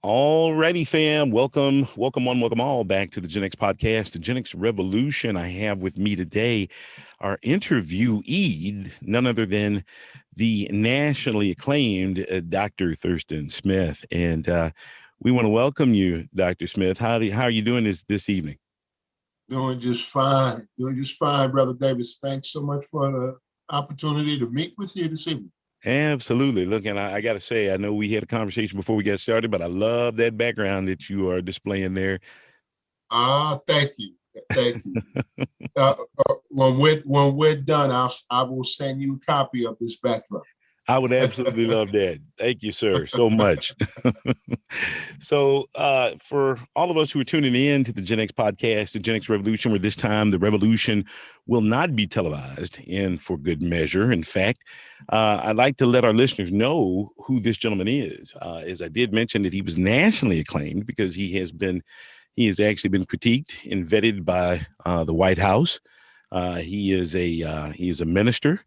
Alrighty, fam. Welcome one, welcome all back to the Gen X podcast, the Genx Revolution. I have with me today our interviewee, none other than the nationally acclaimed Dr. Thurston Smith. And we want to welcome you, Dr. Smith. How are you doing this evening? Doing just fine. Brother Davis. Thanks so much for the opportunity to meet with you this evening. Absolutely. Look, and I got to say, I know we had a conversation before we got started, but I love that background that you are displaying there. Thank you. Thank you. When we're done, I will send you a copy of this background. I would absolutely love that. Thank you, sir, so much. So for all of us who are tuning in to the Gen X podcast, the Genx Revolution, where this time the revolution will not be televised, and for good measure. In fact, I'd like to let our listeners know who this gentleman is. As I did mention that he was nationally acclaimed because he has actually been critiqued and vetted by the White House. He is a minister.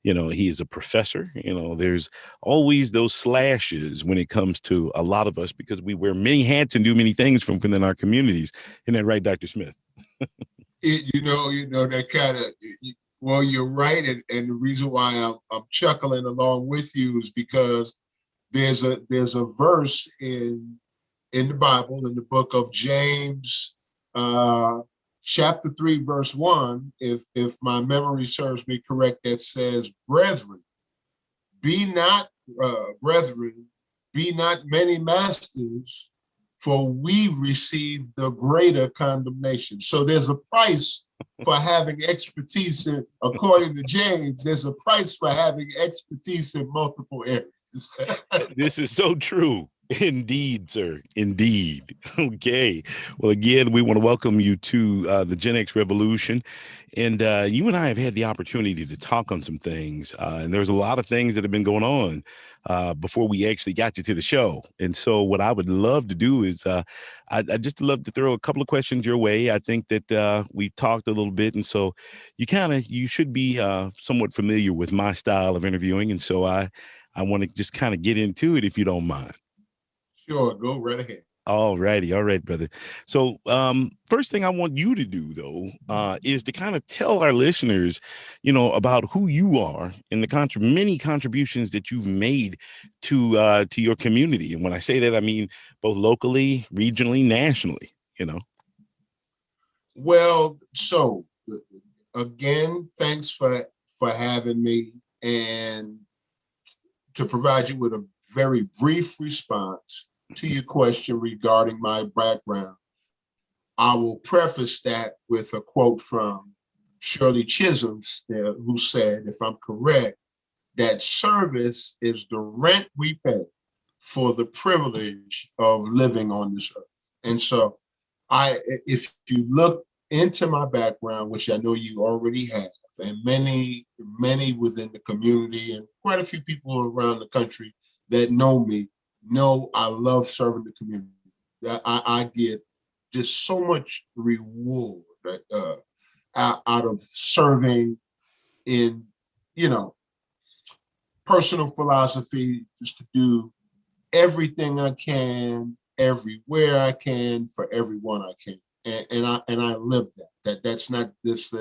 He is a professor. There's always those slashes when it comes to a lot of us because we wear many hats and do many things from within our communities. Isn't that right, Dr. Smith? That kind of, well, you're right. And the reason why I'm chuckling along with you is because there's a verse in the Bible, in the book of James, chapter 3, verse 1, if my memory serves me correct, that says, brethren, be not many masters, for we receive the greater condemnation. So there's a price for having expertise according to James, there's a price for having expertise in multiple areas. This is so true. Indeed, sir. Indeed. Okay. Well, again, we want to welcome you to the Gen X Revolution. And you and I have had the opportunity to talk on some things. And there's a lot of things that have been going on before we actually got you to the show. And so what I would love to do is I'd just love to throw a couple of questions your way. I think that we've talked a little bit. And so you should be somewhat familiar with my style of interviewing. And so I want to just kind of get into it if you don't mind. Sure, go right ahead. All righty. All right, brother. So first thing I want you to do, though, is to kind of tell our listeners, about who you are and the many contributions that you've made to your community. And when I say that, I mean both locally, regionally, nationally, Well, so again, thanks for having me. And to provide you with a very brief response to your question regarding my background, I will preface that with a quote from Shirley Chisholm, who said, if I'm correct, that service is the rent we pay for the privilege of living on this earth. And so if you look into my background, which I know you already have, and many within the community and quite a few people around the country that know me, know I love serving the community. That I get just so much reward out of serving in, personal philosophy, just to do everything I can, everywhere I can, for everyone I can. And I live that. That's not this.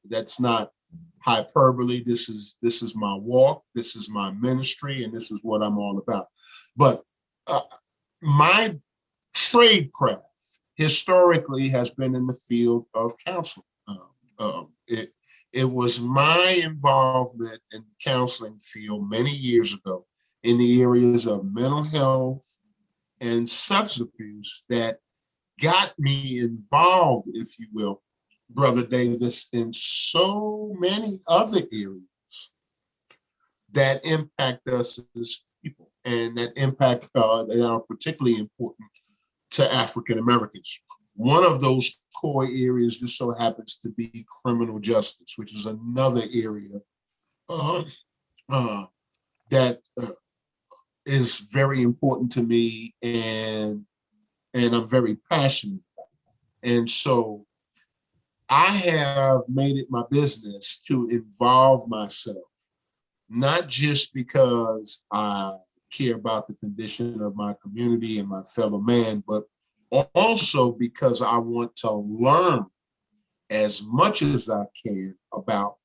That's not hyperbole. This is my walk. This is my ministry, and this is what I'm all about. But my trade craft historically has been in the field of counseling. It was my involvement in the counseling field many years ago in the areas of mental health and substance abuse that got me involved, if you will, Brother Davis, in so many other areas that impact us as people, and that impact that are particularly important to African Americans. One of those core areas just so happens to be criminal justice, which is another area that is very important to me, and I'm very passionate about it. And so I have made it my business to involve myself, not just because I care about the condition of my community and my fellow man, but also because I want to learn as much as I can about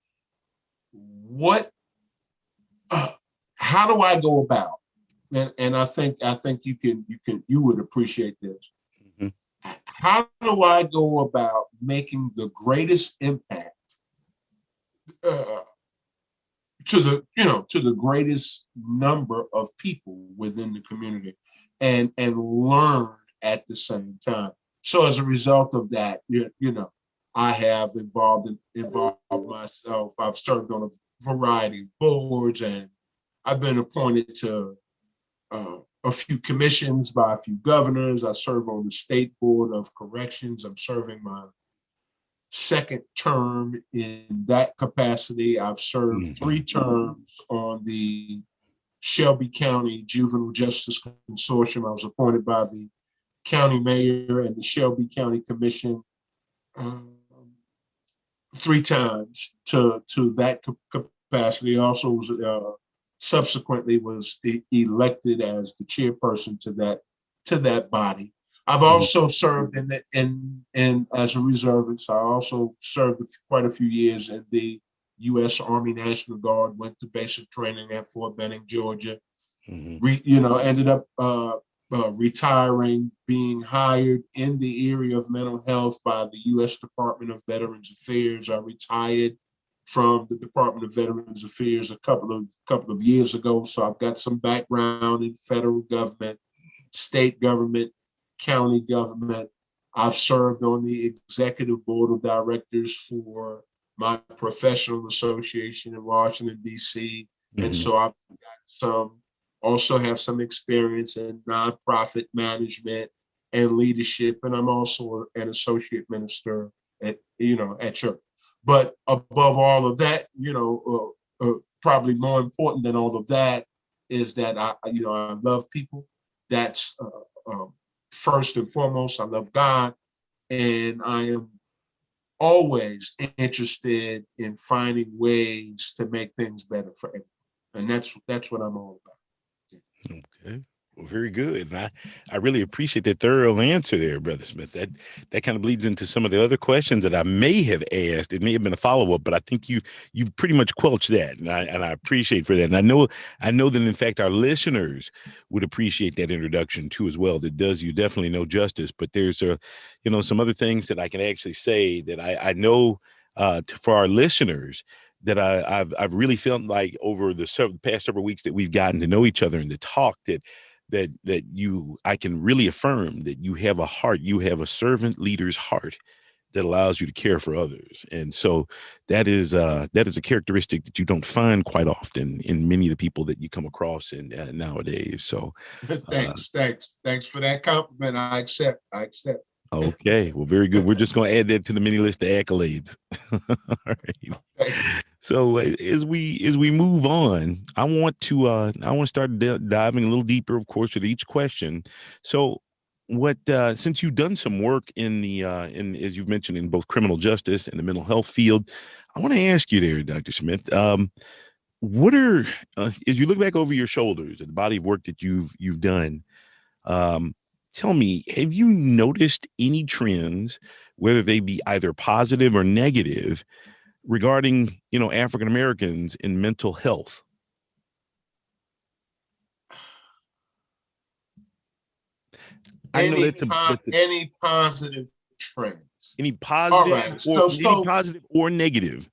how do I go about, and I think you would appreciate this. Mm-hmm. How do I go about making the greatest impact to the greatest number of people within the community, and learn at the same time? So as a result of that, I have involved myself. I've served on a variety of boards, and I've been appointed to a few commissions by a few governors. I serve on the State Board of Corrections. I'm serving my second term in that capacity. I've served 3 terms on the Shelby County Juvenile Justice Consortium. I was appointed by the county mayor and the Shelby County Commission 3 times to that capacity. Also was subsequently was elected as the chairperson to that body. I've also served in as a reservist. I also served quite a few years in the U.S. Army National Guard. Went to basic training at Fort Benning, Georgia. Ended up retiring, being hired in the area of mental health by the U.S. Department of Veterans Affairs. I retired from the Department of Veterans Affairs a couple of years ago. So I've got some background in federal government, state government, county government. I've served on the executive board of directors for my professional association in Washington, D.C. And so I've got also have some experience in nonprofit management and leadership. And I'm also an associate minister at church. But above all of that, probably more important than all of that is that I love people. That's first and foremost. I love God, and I am always interested in finding ways to make things better for everyone. And that's what I'm all about. Okay. Well, very good. And I really appreciate that thorough answer there, Brother Smith. That kind of bleeds into some of the other questions that I may have asked. It may have been a follow-up, but I think you pretty much quelched that. And I appreciate for that. And I know that in fact our listeners would appreciate that introduction too as well. That does you definitely no justice. But there's some other things that I can actually say that I know for our listeners that I've really felt like over the past several weeks that we've gotten to know each other and to talk that I can really affirm that you have a heart, you have a servant leader's heart that allows you to care for others. And so that is a characteristic that you don't find quite often in many of the people that you come across in nowadays. So thanks for that compliment. I accept. Okay, well, very good. We're just going to add that to the mini list of accolades. All right. So as we move on, I want to start diving a little deeper, of course, with each question. So, what since you've done some work in the as you've mentioned in both criminal justice and the mental health field, I want to ask you there, Dr. Smith. What are as you look back over your shoulders at the body of work that you've done? Tell me, have you noticed any trends, whether they be either positive or negative, regarding, African Americans in mental health? Any positive trends? Any positive, all right, any positive or negative?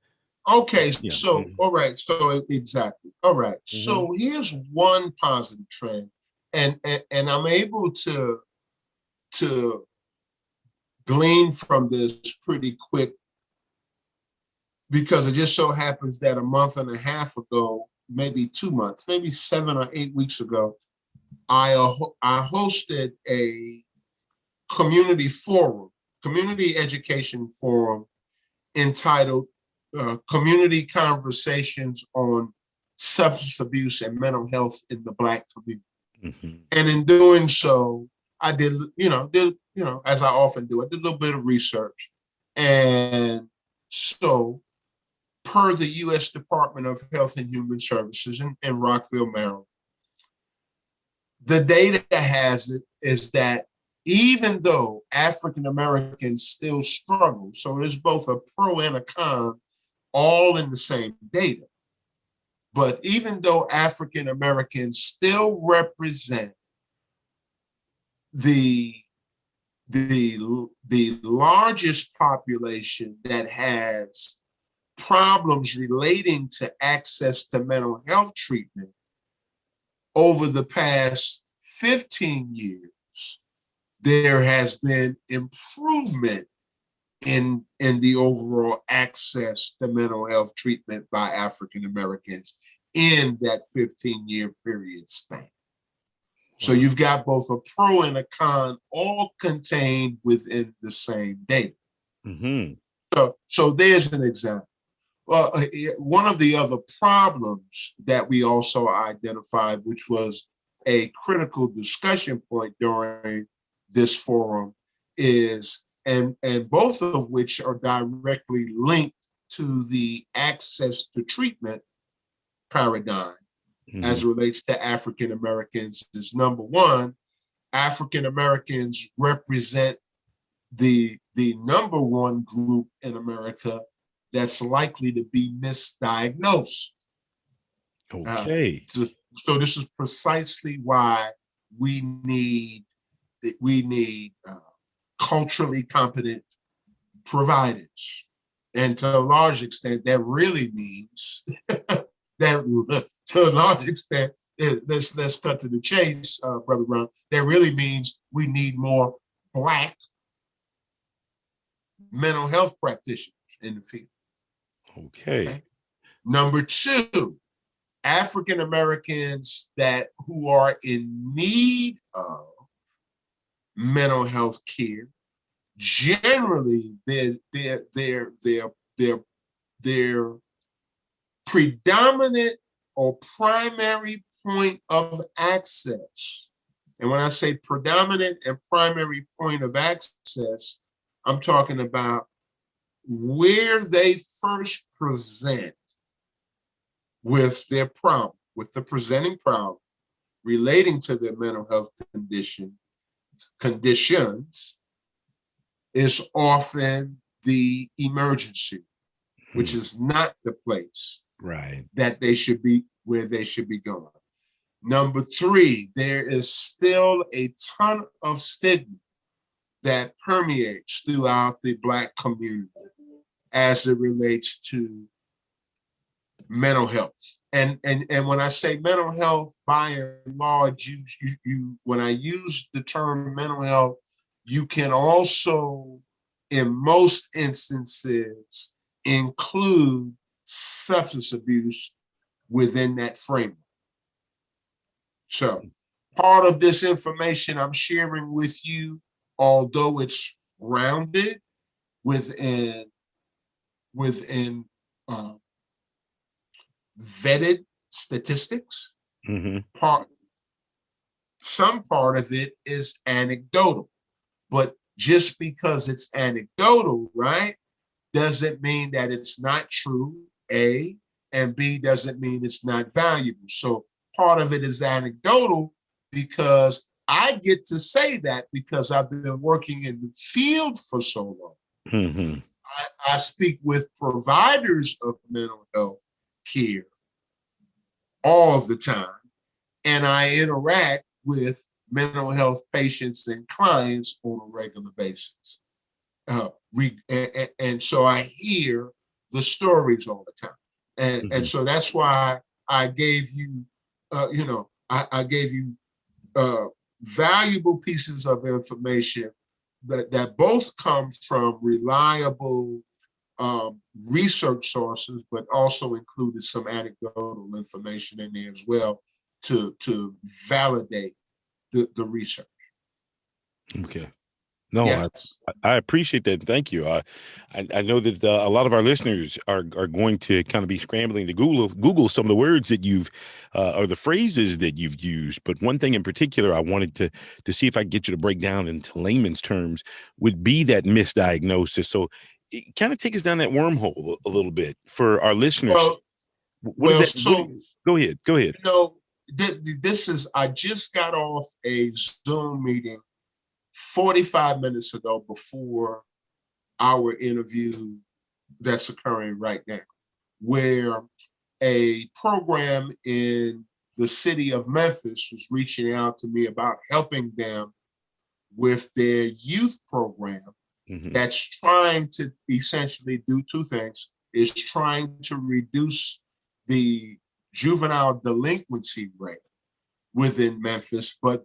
Okay, Yeah. so all right, so exactly. All right, so here's one positive trend, and I'm able to glean from this pretty quick, because it just so happens that a month and a half ago, maybe 2 months, maybe 7 or 8 weeks ago, I hosted a community education forum entitled Community Conversations on Substance Abuse and Mental Health in the Black Community. And in doing so, I did, as I often do, I did a little bit of research. And so, per the U.S. Department of Health and Human Services in Rockville, Maryland, the data has it is that even though African Americans still struggle, so there's both a pro and a con all in the same data. But even though African Americans still represent the the largest population that has problems relating to access to mental health treatment over the past 15 years, there has been improvement in the overall access to mental health treatment by African Americans in that 15-year period span. So you've got both a pro and a con all contained within the same data. Mm-hmm. So there's an example. Well, one of the other problems that we also identified, which was a critical discussion point during this forum, is, and both of which are directly linked to the access to treatment paradigm, as it relates to African Americans, is number one, African Americans represent the number one group in America that's likely to be misdiagnosed. Okay. So this is precisely why we need culturally competent providers, and to a large extent, that really means that to a large extent, let's cut to the chase, Brother Ron. That really means we need more Black mental health practitioners in the field. Okay. Number two, African Americans who are in need of mental health care, generally their predominant or primary point of access. And when I say predominant and primary point of access, I'm talking about where they first present with their problem, with the presenting problem relating to their mental health conditions, is often the emergency, which is not the place that they should be, where they should be going. Number three, there is still a ton of stigma that permeates throughout the Black community as it relates to mental health. And when I say mental health, by and large, when I use the term mental health, you can also, in most instances, include substance abuse within that framework. So part of this information I'm sharing with you, although it's grounded within vetted statistics, some part of it is anecdotal. But just because it's anecdotal, right, doesn't mean that it's not true, A, and B, doesn't mean it's not valuable. So part of it is anecdotal because I get to say that because I've been working in the field for so long. I speak with providers of mental health care all the time, and I interact with mental health patients and clients on a regular basis. And so I hear the stories all the time. And so that's why I gave you, I gave you valuable pieces of information that both come from reliable research sources, but also included some anecdotal information in there as well to validate the research. Okay. No, yes. I appreciate that. Thank you. I know that a lot of our listeners are going to kind of be scrambling to Google some of the words that you've or the phrases that you've used. But one thing in particular I wanted to see if I could get you to break down into layman's terms would be that misdiagnosis. So kind of take us down that wormhole a little bit for our listeners. Well, What is that? so Go ahead. You know, I just got off a Zoom meeting 45 minutes ago before our interview that's occurring right now, where a program in the city of Memphis was reaching out to me about helping them with their youth program that's trying to essentially do two things, is trying to reduce the juvenile delinquency rate within Memphis, but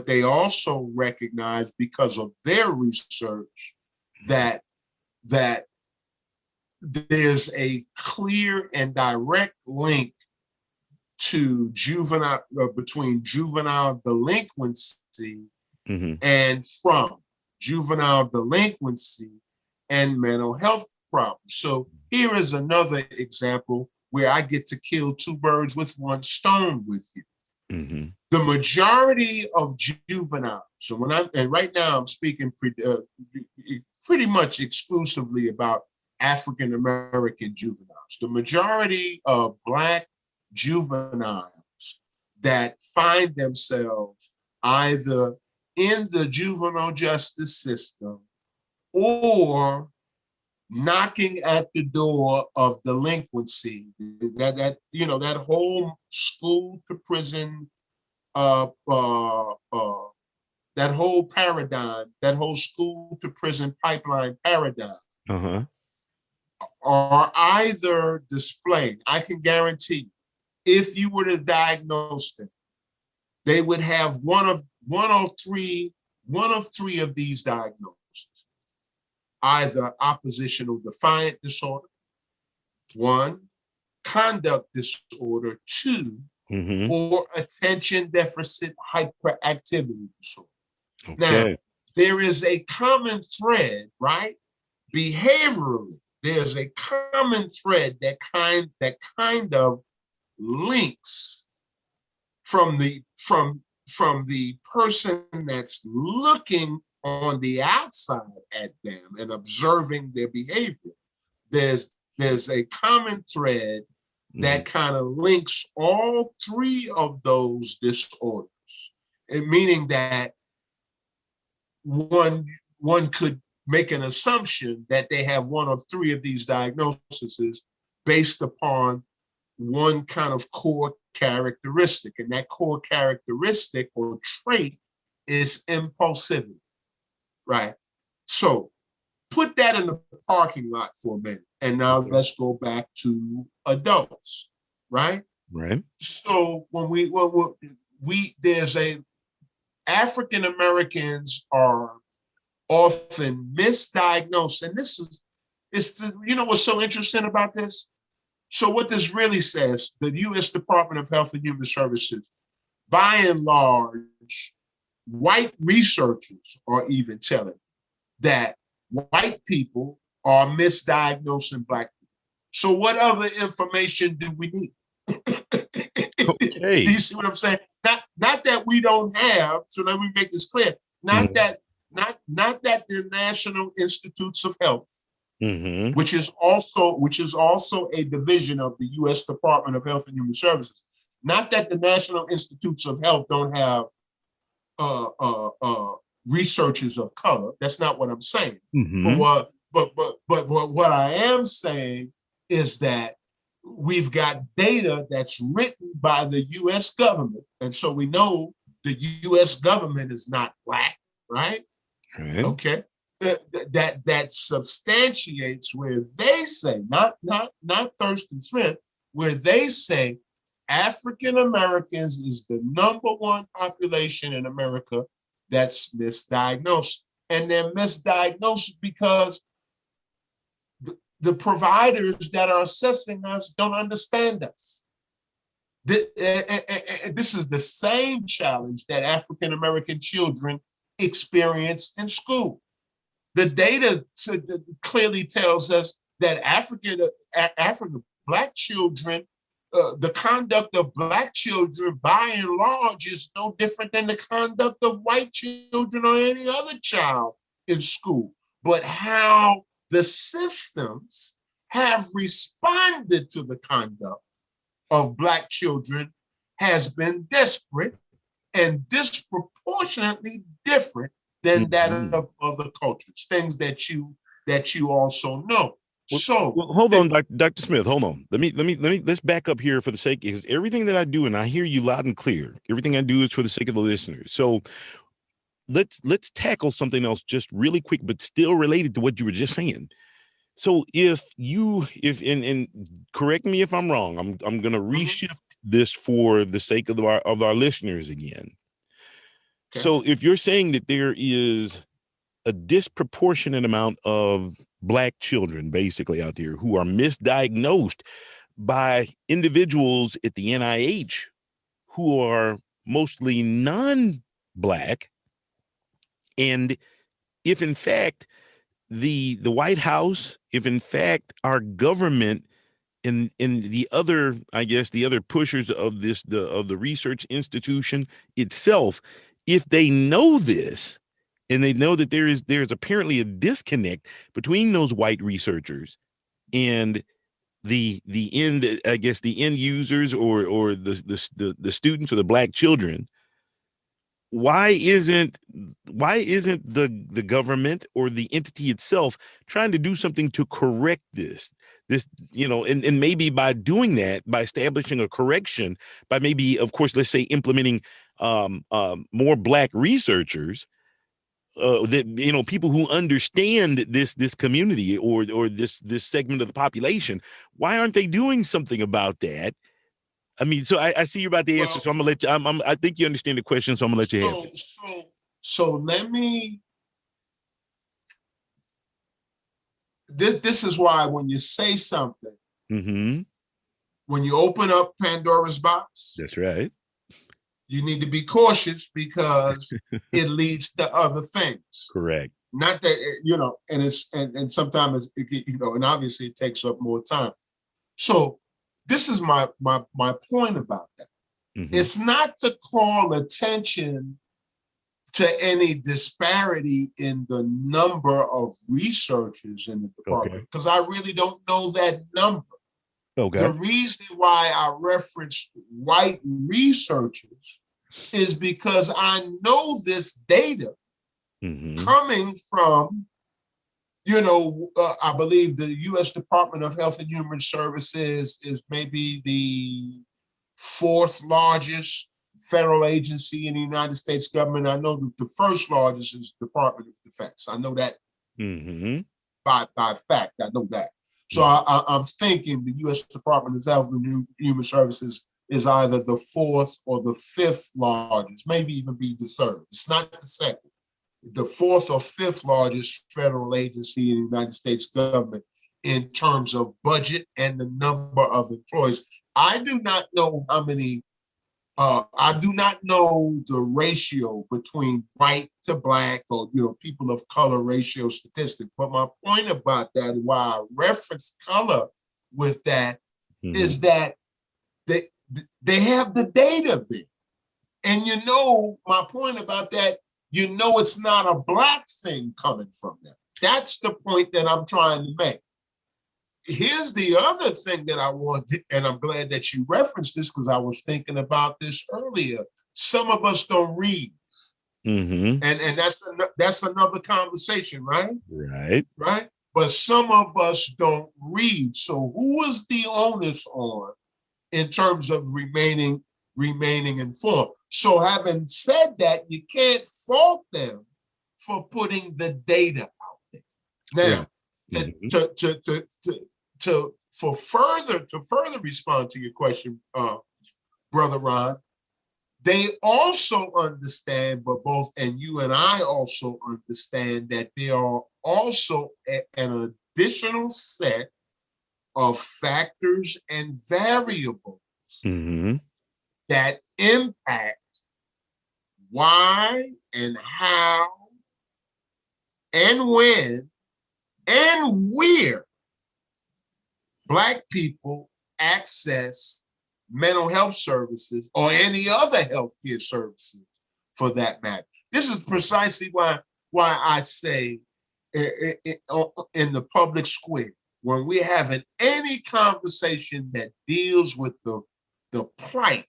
they also recognize, because of their research, that there's a clear and direct link to between juvenile delinquency and from juvenile delinquency and mental health problems. So here is another example where I get to kill two birds with one stone with you. The majority of juveniles, so right now I'm speaking pretty much exclusively about African American juveniles. The majority of Black juveniles that find themselves either in the juvenile justice system or knocking at the door of delinquency, that whole school to prison, that whole paradigm, that whole school to prison pipeline paradigm, are either displayed. I can guarantee, if you were to diagnose them, they would have one of three of these diagnoses: either oppositional defiant disorder, one, conduct disorder, two, or attention deficit hyperactivity disorder. Now, there is a common thread, right? Behaviorally, there's a common thread that kind of links from the person that's looking on the outside at them and observing their behavior. There's a common thread that kind of links all three of those disorders, and meaning that one could make an assumption that they have one of three of these diagnoses based upon one kind of core characteristic, and that core characteristic or trait is impulsivity, right? So put that in the parking lot for a minute, and now let's go back to adults, right? Right. So when there's African Americans are often misdiagnosed, and what's so interesting about this? So what this really says, the U.S. Department of Health and Human Services, by and large, white researchers are even telling that white people are misdiagnosing Black people. So what other information do we need? Do you see what I'm saying? Not that we don't have, so let me make this clear, not that the National Institutes of Health, which is also a division of the U.S. Department of Health and Human Services. Not that the National Institutes of Health don't have researchers of color. That's not what I'm saying. But what I am saying is that we've got data that's written by the U.S. government, and so we know the U.S. government is not Black, right? Okay. That substantiates where they say, not Thurston Smith, where they say African Americans is the #1 population in America that's misdiagnosed. And they're misdiagnosed because the providers that are assessing us don't understand us. This is the same challenge that African American children experience in school. The data clearly tells us that African Black children, the conduct of Black children by and large is no different than the conduct of white children or any other child in school. But how the systems have responded to the conduct of Black children has been disparate and disproportionately different than that Mhm. of other cultures, things that you also know. Well, So well, hold on, Dr. Smith. Hold on. Let's back up here for the sake, because everything that I do, and I hear you loud and clear. Everything I do is for the sake of the listeners. So let's tackle something else just really quick, but still related to what you were just saying. So if and correct me if I'm wrong, I'm gonna mhm, reshift this for the sake of our listeners again. okay. So if you're saying that there is a disproportionate amount of black children basically out there who are misdiagnosed by individuals at the NIH who are mostly non-black, and if in fact the White House, if in fact our government in the other, I guess the other pushers of the research institution itself, if they know this and they know that there's apparently a disconnect between those white researchers and the end, I guess the end users or the students or the black children, why isn't the government or the entity itself trying to do something to correct this, and maybe by doing that, by establishing a correction, by maybe, of course, let's say implementing more black researchers, that people who understand this community or this segment of the population, why aren't they doing something about that? I mean, so I see you're about to answer, Well, so I'm gonna let you. I think you understand the question, so I'm gonna let you have so it. so so let me. This is why when you say something, Mm-hmm. when you open up Pandora's box, That's right. you need to be cautious because it leads to other things. Correct. Not that and sometimes and obviously it takes up more time. So this is my point about that. Mm-hmm. It's not to call attention to any disparity in the number of researchers in the Okay. department, because I really don't know that number. The Okay. reason why I referenced white researchers is because I know this data Mm-hmm. coming from, I believe the U.S. Department of Health and Human Services is maybe the fourth largest federal agency in the United States government. I know that the first largest is the Department of Defense. I know that Mm-hmm. by fact. I know that. So Right. I'm thinking the U.S. Department of Health and Human Services is either the fourth or the fifth largest, maybe even be the third. It's not the second. The fourth or fifth largest federal agency in the United States government in terms of budget and the number of employees. I do not know how many I do not know the ratio between white to black or people of color ratio statistics. But my point about that, why I reference color with that, Mm-hmm. is that they they have the data there, and my point about that. It's not a black thing coming from them. That's the point that I'm trying to make. Here's the other thing that I want, and I'm glad that you referenced this because I was thinking about this earlier. Some of us don't read, Mm-hmm. and that's another conversation, right? Right. Right. But some of us don't read. So who is the onus on in terms of remaining informed? So having said that, you can't fault them for putting the data out there. Right. Now, to Mm-hmm. to to to to, to further respond to your question, brother Ron, they also understand, but both and you and I also understand that there are also an additional set of factors and variables Mm-hmm. that impact why and how and when and where Black people access mental health services or any other healthcare services for that matter. This is precisely why I say in the public square, when we're having any conversation that deals with the plight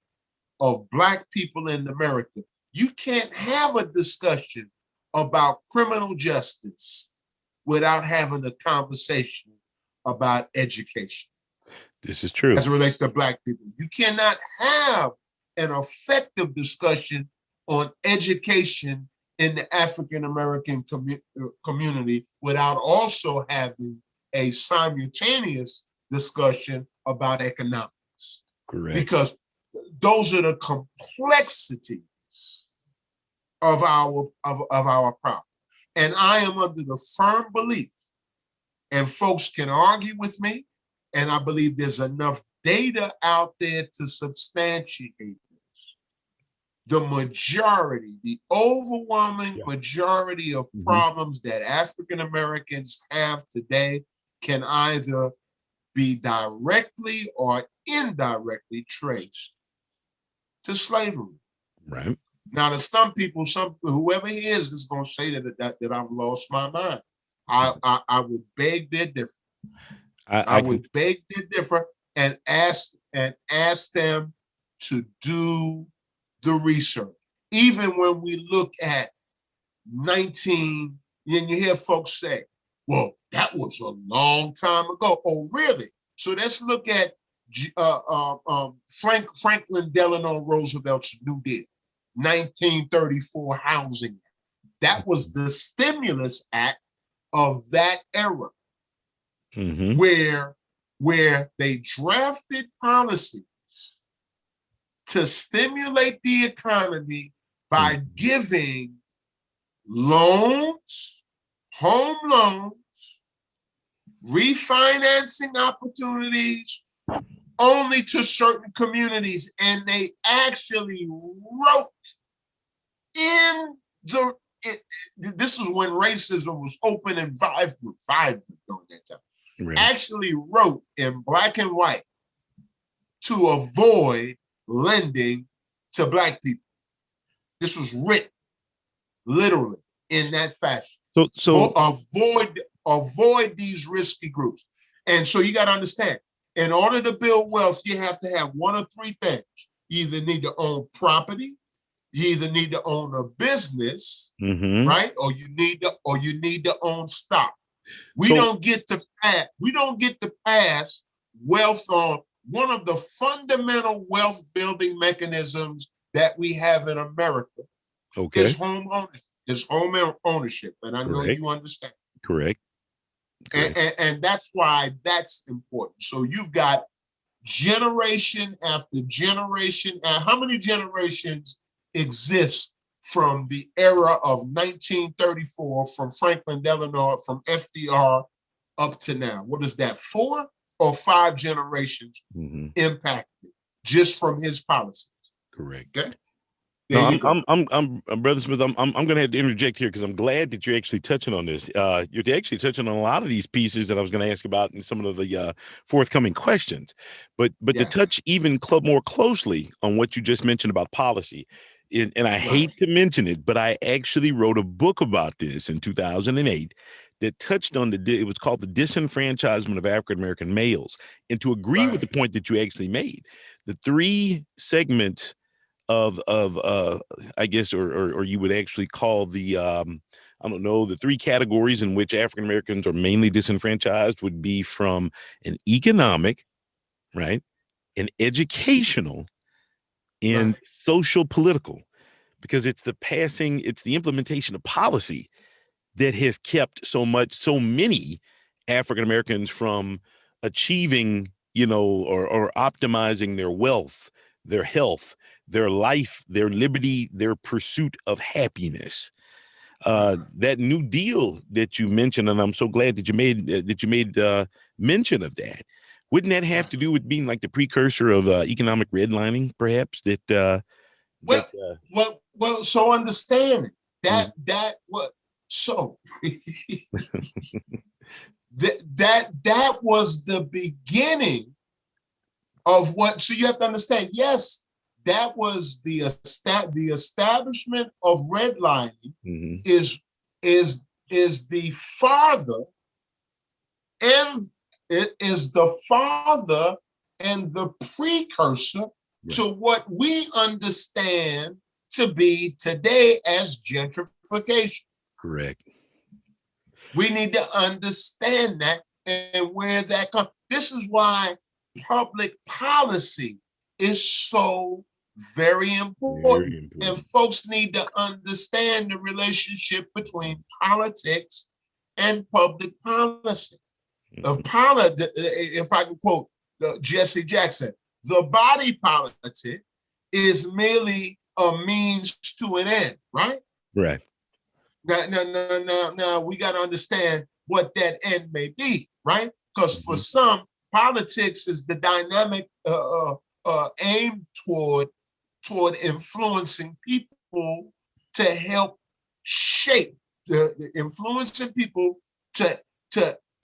of Black people in America. You can't have a discussion about criminal justice without having a conversation about education. This is true. As it relates to Black people, you cannot have an effective discussion on education in the African American community without also having a simultaneous discussion about economics. Correct. Because those are the complexities of our problem. And I am under the firm belief, and folks can argue with me, and I believe there's enough data out there to substantiate this. The majority, the overwhelming majority of problems that African Americans have today can either be directly or indirectly traced to slavery. Right. Now, there's some people, whoever he is going to say that I've lost my mind. I would beg their differ. I would beg their differ and ask them to do the research. Even when we look at 19, and you hear folks say, well, that was a long time ago. Oh, really? So let's look at Franklin Delano Roosevelt's New Deal, 1934 Housing Act. That was the stimulus act of that era, where they drafted policies to stimulate the economy by giving loans, home loans, refinancing opportunities only to certain communities. And they actually wrote this is when racism was open and vibrant during that time. Right. Actually wrote in black and white to avoid lending to Black people. This was written literally in that fashion. So avoid these risky groups. And so you got to understand, in order to build wealth, you have to have one of three things. You either need to own property, you either need to own a business, right? Or you need to own stock. We don't get to pass wealth on. One of the fundamental wealth building mechanisms that we have in America is home ownership. And I know you understand. Correct. And that's why that's important. So you've got generation after generation. And how many generations exist from the era of 1934, from Franklin Delano, from FDR up to now? What is that, 4 or 5 generations impacted just from his policies? Correct. Okay. No, I'm Brother Smith. I'm going to have to interject here because I'm glad that you're actually touching on this. You're actually touching on a lot of these pieces that I was going to ask about in some of the forthcoming questions. But to touch even more closely on what you just mentioned about policy, and I hate to mention it, but I actually wrote a book about this in 2008 that touched on it was called The Disenfranchisement of African American Males. And to agree with the point that you actually made, the 3 segments of I guess, or you would actually call the the 3 categories in which African Americans are mainly disenfranchised would be from an economic, right, an educational, and social political, because it's the implementation of policy that has kept so many African Americans from achieving, or optimizing their wealth, their health, their life, their liberty, their pursuit of happiness. That New Deal that you mentioned, and I'm so glad that you made mention of that. Wouldn't that have to do with being like the precursor of economic redlining, perhaps? So understanding that that was the beginning of what. So you have to understand. Yes, that was the establishment of redlining. Is the father, and it is the father and the precursor to what we understand to be today as gentrification. Correct. We need to understand that and where that comes. This is why public policy is so very important. Very important. And folks need to understand the relationship between politics and public policy. If I can quote Jesse Jackson, the body politic is merely a means to an end, right? Right. Now we got to understand what that end may be, right? Because for some, politics is the dynamic aimed toward influencing people to help shape, influencing people to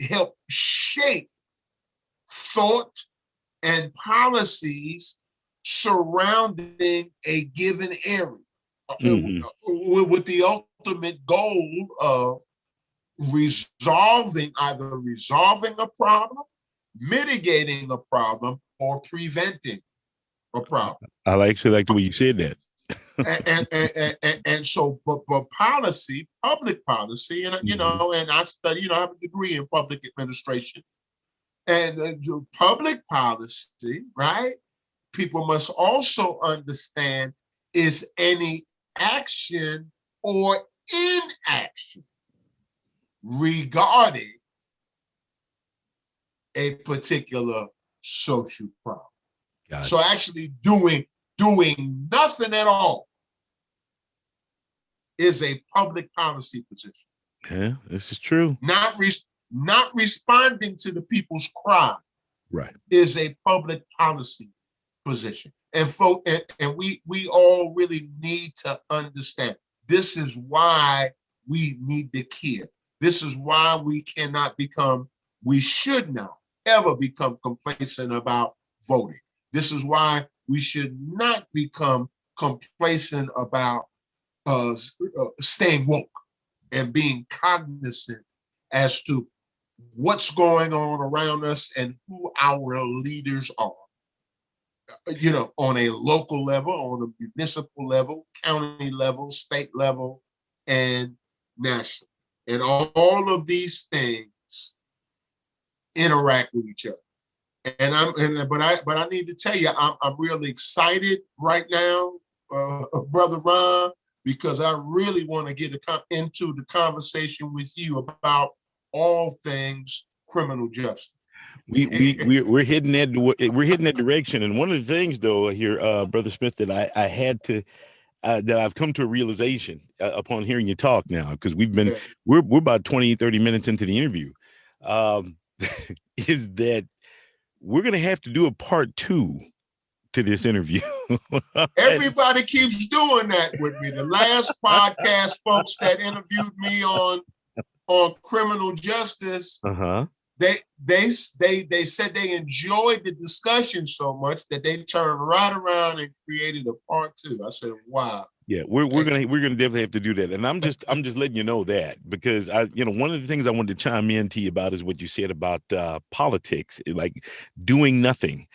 help shape thought and policies surrounding a given area, with the ultimate goal of either resolving a problem, mitigating a problem, or preventing a problem. I actually like the way you said that. and so, but policy, public policy, and and I study, I have a degree in public administration, and public policy, right? People must also understand is any action or inaction regarding a particular social problem. Gotcha. So actually doing nothing at all is a public policy position. Yeah, this is true. Not responding to the people's cry, right, is a public policy position. And we all really need to understand. This is why we need to care. This is why we should not ever become complacent about voting. This is why we should not become complacent about staying woke and being cognizant as to what's going on around us and who our leaders are. On a local level, on a municipal level, county level, state level, and national. And all of these things interact with each other. But I need to tell you, I'm really excited right now, Brother Ron, because I really want to get into the conversation with you about all things criminal justice. We're heading that direction. And one of the things, though, here, Brother Smith, that I had to that I've come to a realization upon hearing you talk now, because we're about 20, 30 minutes into the interview, is that we're going to have to do a part 2 to this interview. Everybody keeps doing that with me. The last podcast, folks that interviewed me on criminal justice, they said they enjoyed the discussion so much that they turned right around and created a part 2. I said, wow. Yeah, we're gonna definitely have to do that. And I'm just letting you know that, because one of the things I wanted to chime in to you about is what you said about politics, like doing nothing.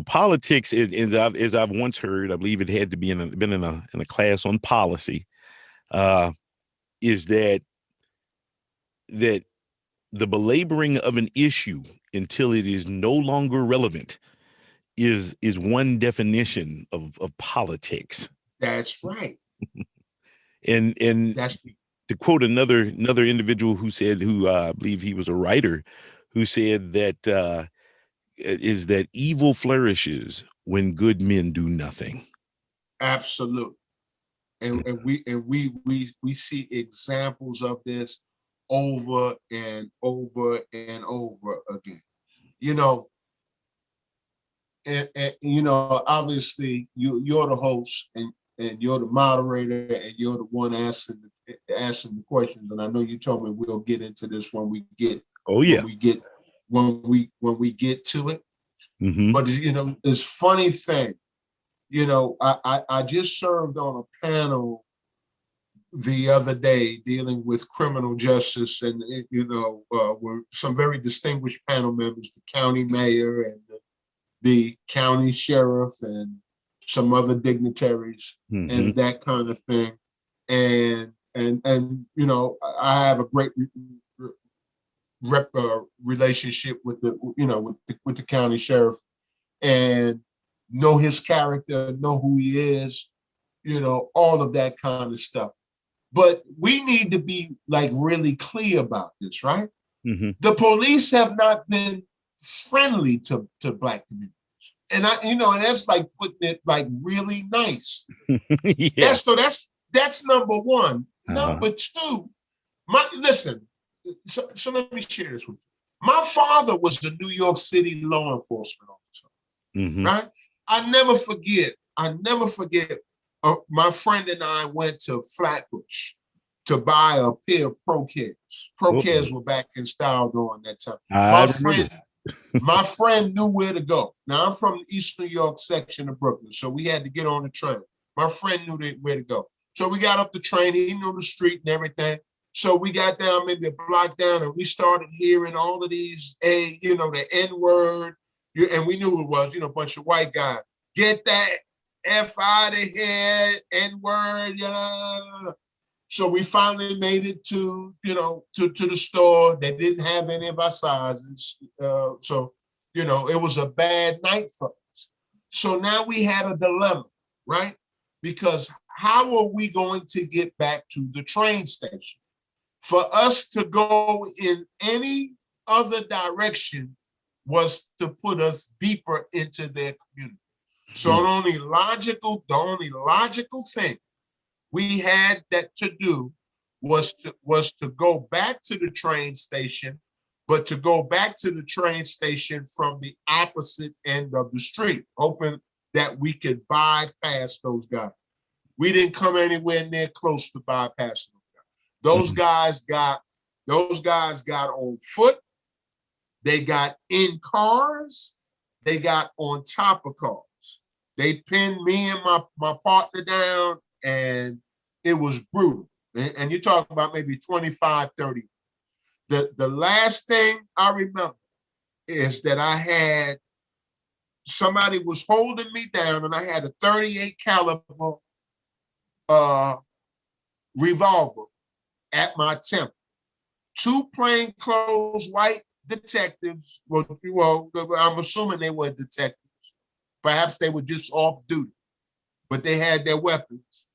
Politics is as I've once heard, I believe it had to be been in a class on policy, is that the belaboring of an issue until it is no longer relevant is one definition of politics. That's right. and to quote another individual who I believe he was a writer, who said that is that evil flourishes when good men do nothing. Absolutely. And we see examples of this over and over and over again. And obviously you're the host and you're the moderator and you're the one asking the questions. And I know you told me we'll get into this when we get when we get to it. Mm-hmm. But this funny thing, I just served on a panel the other day dealing with criminal justice, and were some very distinguished panel members, the county mayor and the county sheriff and some other dignitaries, and that kind of thing. And you know, I have a great relationship with the, you know, with the county sheriff, and know his character, know who he is, you know, all of that kind of stuff. But we need to be like really clear about this, right? The police have not been friendly to Black communities. And I, you know, and that's like putting it like really nice. Yeah. That's number one. Number two, listen, so let me share this with you. My father was the New York City law enforcement officer, right? I never forget, my friend and I went to Flatbush to buy a pair of Pro-Keds. Pro-Keds were back in style during that time. My friend knew where to go. Now, I'm from the East New York section of Brooklyn, so we had to get on the train. My friend knew where to go. So we got up the train. He knew the street and everything. So we got down maybe a block down, and we started hearing all of these, you know, the N-word, and we knew it was, you know, a bunch of white guys. Get that F out of here, N-word, you know. So we finally made it to, you know, to the store. They didn't have any of our sizes. So, you know, it was a bad night for us. So now we had a dilemma, right? Because how are we going to get back to the train station? For us to go in any other direction was to put us deeper into their community. So the only logical thing we had that to do was to go back to the train station, but to go back to the train station from the opposite end of the street, hoping that we could bypass those guys. We didn't come anywhere near close to bypassing them. Those guys got on foot, they got in cars, they got on top of cars. They pinned me and my partner down, and it was brutal. And you're talking about maybe 25, 30. The last thing I remember is that I had, somebody was holding me down, and I had a 38 caliber revolver at my temple. Two plainclothes white detectives, well, I'm assuming they were detectives. Perhaps they were just off duty, but they had their weapons.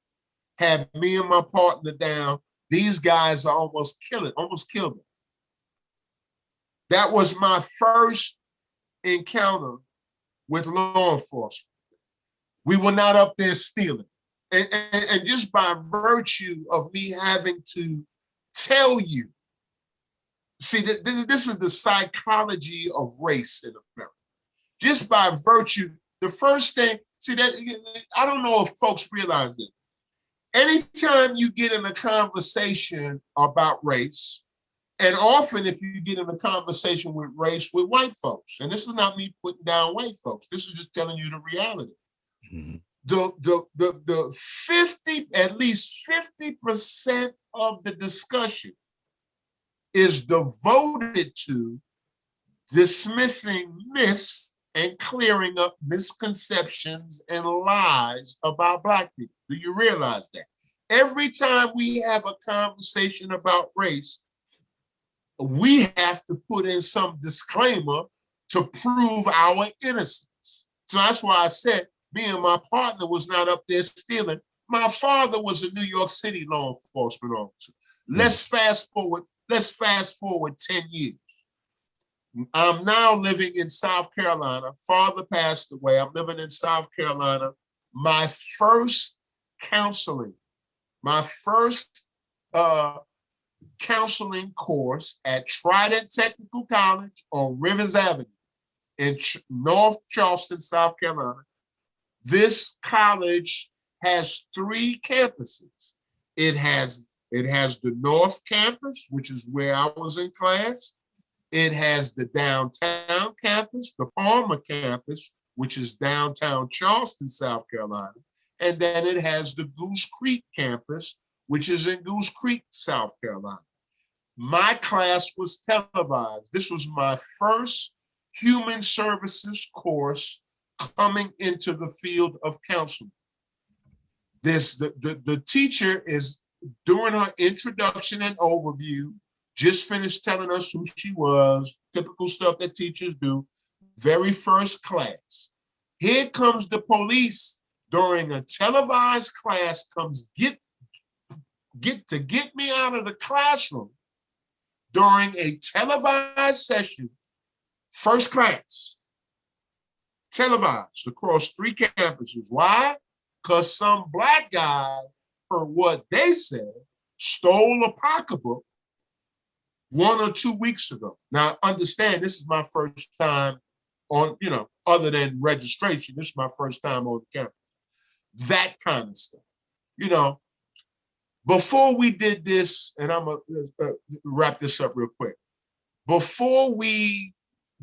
Had me and my partner down. These guys are almost killed me. That was my first encounter with law enforcement. We were not up there stealing. And just by virtue of me having to tell you, see, this is the psychology of race in America. Just by virtue, the first thing, see, that I don't know if folks realize it. Anytime you get in a conversation about race, and often if you get in a conversation with race with white folks, and this is not me putting down white folks, this is just telling you the reality. The 50, at least 50% of the discussion is devoted to dismissing myths and clearing up misconceptions and lies about Black people. Do you realize that? Every time we have a conversation about race, we have to put in some disclaimer to prove our innocence. So that's why I said me and my partner was not up there stealing. My father was a New York City law enforcement officer. Let's fast forward 10 years. I'm now living in South Carolina. Father passed away. I'm living in South Carolina. My first counseling course at Trident Technical College on Rivers Avenue in North Charleston, South Carolina. This college has 3 campuses. It has the North Campus, which is where I was in class. It has the downtown campus, the Palmer campus, which is downtown Charleston, South Carolina. And then it has the Goose Creek campus, which is in Goose Creek, South Carolina. My class was televised. This was my first human services course coming into the field of counseling. The teacher is doing her introduction and overview, just finished telling us who she was, typical stuff that teachers do, very first class. Here comes the police during a televised class, comes get me out of the classroom during a televised session, first class, televised across 3 campuses. Why? Because some black guy, for what they said, stole a pocketbook 1 or 2 weeks ago. Now, understand, this is my first time on, other than registration, this is my first time on campus. That kind of stuff. Before we did this, and I'm going to wrap this up real quick. Before we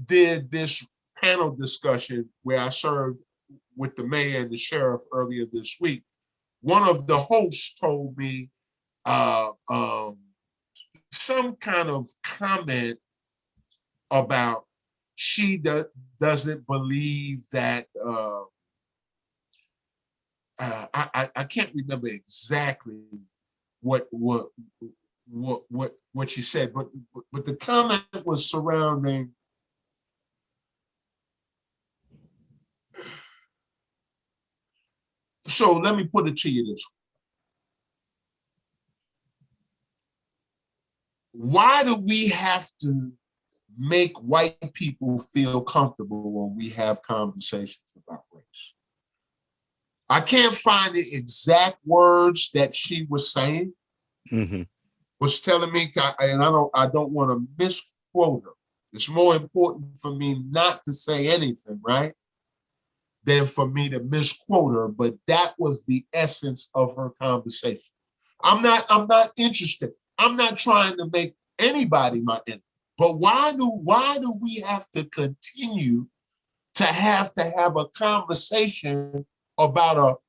did this panel discussion where I served with the mayor and the sheriff earlier this week, one of the hosts told me some kind of comment about she doesn't believe that, I can't remember exactly what she said, but the comment was surrounding so let me put it to you this way. Why do we have to make white people feel comfortable when we have conversations about race? I can't find the exact words that she was saying, was telling me, and I don't want to misquote her. It's more important for me not to say anything, right, than for me to misquote her. But that was the essence of her conversation. I'm not interested. I'm not trying to make anybody my enemy. But why do we have to continue to have a conversation about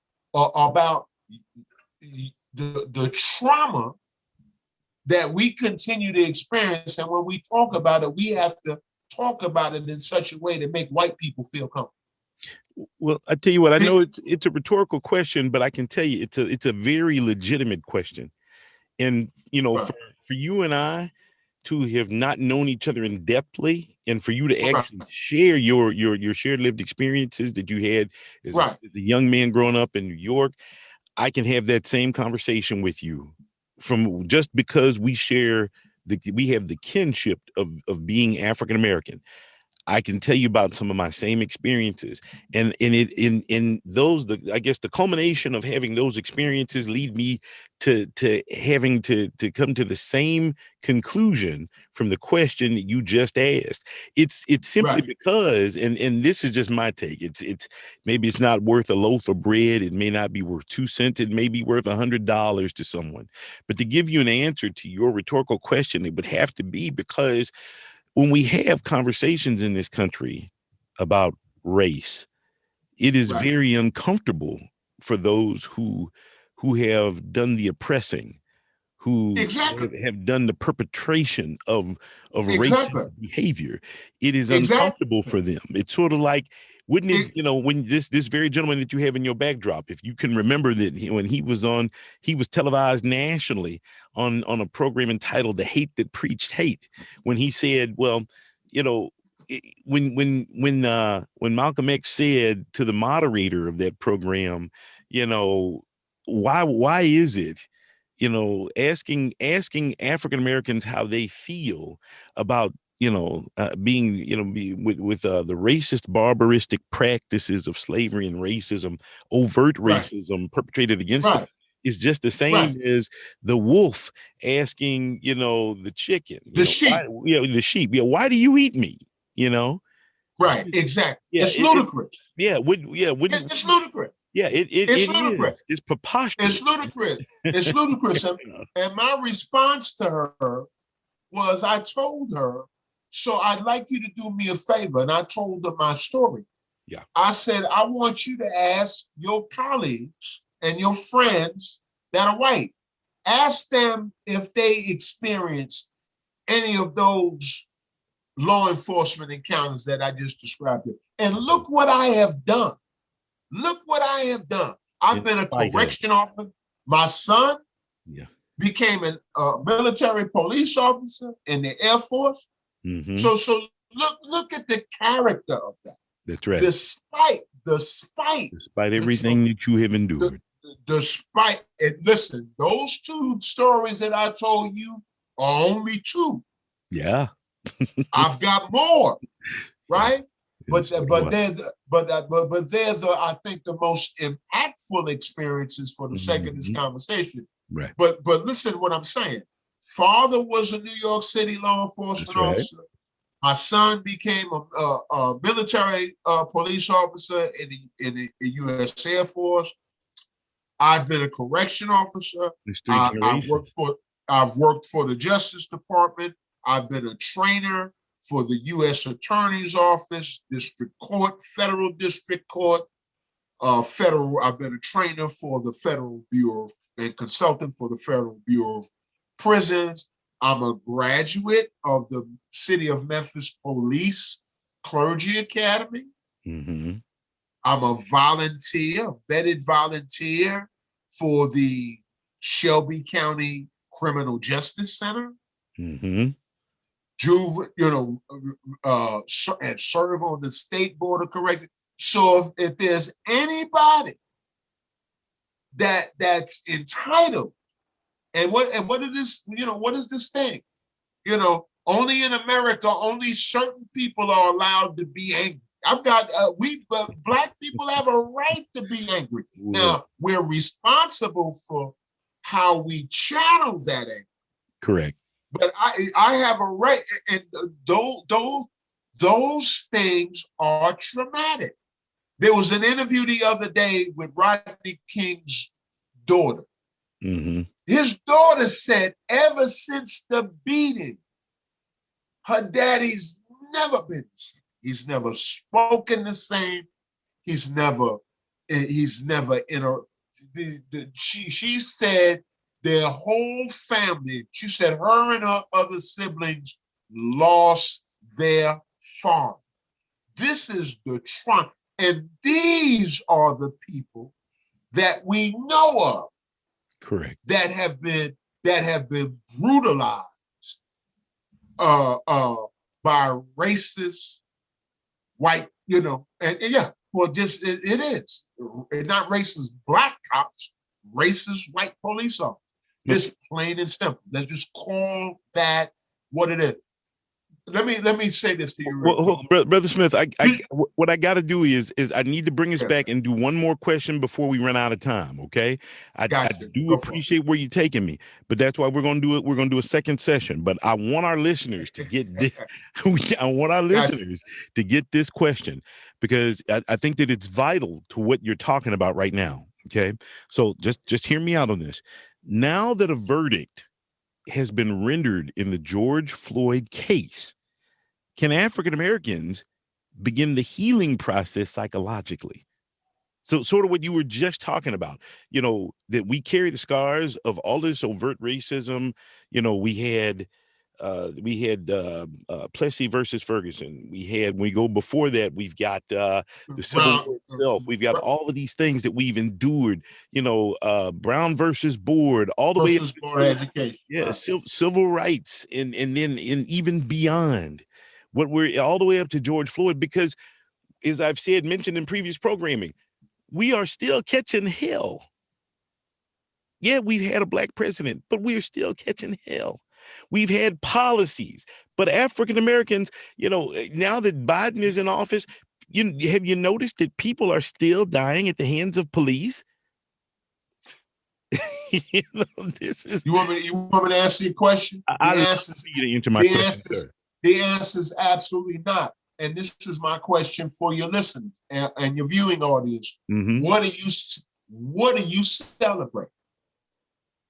the trauma that we continue to experience? And when we talk about it, we have to talk about it in such a way to make white people feel comfortable. Well, I tell you what, I know it's a rhetorical question, but I can tell you it's a very legitimate question. And, right. for you and I to have not known each other in depthly, and for you to actually share your shared lived experiences that you had as a young man growing up in New York, I can have that same conversation with you from just because we share we have the kinship of being African American. I can tell you about some of my same experiences, and in those, I guess the culmination of having those experiences lead me to having to come to the same conclusion from the question that you just asked. It's simply because, and this is just my take. It's maybe it's not worth a loaf of bread. It may not be worth 2 cents. It may be worth $100 to someone. But to give you an answer to your rhetorical question, it would have to be because when we have conversations in this country about race, it is very uncomfortable for those who have done the oppressing, who have done the perpetration of racist behavior. It is uncomfortable for them. It's sort of like, wouldn't it, when this very gentleman that you have in your backdrop, if you can remember that when he was televised nationally on a program entitled The Hate That Preached Hate, when he said, well, when Malcolm X said to the moderator of that program, why is it, asking African Americans how they feel about being with the racist, barbaristic practices of slavery and racism, overt racism perpetrated against them, is just the same as the wolf asking the chicken, the sheep, the sheep, why do you eat me? Exactly. It's ludicrous. It's ludicrous. It's ludicrous. It's preposterous. It's ludicrous. It's ludicrous. And my response to her was, I told her, so I'd like you to do me a favor. And I told her my story. Yeah. I said, I want you to ask your colleagues and your friends that are white. Ask them if they experienced any of those law enforcement encounters that I just described. And look what I have done. Look what I have done. I've been a correction officer. My son became a military police officer in the Air Force. Mm-hmm. So look at the character of that. That's right. Despite everything that you have endured. Despite it, listen, those two stories that I told you are only two. Yeah. I've got more, right? But Yes, they're I think the most impactful experiences for the sake of this conversation. Right. But listen what I'm saying. Father was a New York City law enforcement officer. My son became a military police officer in the U.S. Air Force. I've been a correction officer. I've worked for the Justice Department. I've been a trainer for the U.S. Attorney's Office, District Court, Federal District Court, I've been a trainer for the Federal Bureau and consultant for the Federal Bureau of Prisons. I'm a graduate of the City of Memphis Police Clergy Academy. Mm-hmm. I'm a volunteer, vetted volunteer for the Shelby County Criminal Justice Center. Mm-hmm. And serve on the State Board of Corrections. So if there's anybody that's entitled, and what is this? What is this thing? Only in America, only certain people are allowed to be angry. Black people have a right to be angry. Yeah. Now we're responsible for how we channel that anger. Correct. But I have a right, and those things are traumatic. There was an interview the other day with Rodney King's daughter. Mm-hmm. His daughter said ever since the beating, her daddy's never been the same. He's never spoken the same. He's never she said their whole family, she said her and her other siblings lost their father. This is the trauma. And these are the people that we know of. Correct. That have been brutalized by racist white, it is. Not racist black cops, racist white police officers. Just plain and simple. Let's just call that what it is. Let me say this to you. Well, Brother Smith, what I got to do is I need to bring us back and do one more question before we run out of time. Okay, I do appreciate where you're taking me, but that's why we're going to do it. We're going to do a second session, but I want our listeners to get this. I want our listeners to get this question because I think that it's vital to what you're talking about right now. Okay, so just hear me out on this. Now that a verdict has been rendered in the George Floyd case, can African Americans begin the healing process psychologically? So sort of what you were just talking about, that we carry the scars of all this overt racism. We had Plessy versus Ferguson. When we go before that, we've got the Civil War itself. We've got all of these things that we've endured, Brown versus Board, all the way up to Board of Education. Yeah, right. Civil rights, and then even beyond, what we're all the way up to George Floyd, because as I've mentioned in previous programming, we are still catching hell. Yeah, we've had a black president, but we are still catching hell. We've had policies, but African Americans, now that Biden is in office, have you noticed that people are still dying at the hands of police? This is. You want me to answer your question? The answer is absolutely not. And this is my question for your listeners and your viewing audience. Mm-hmm. What are you celebrating?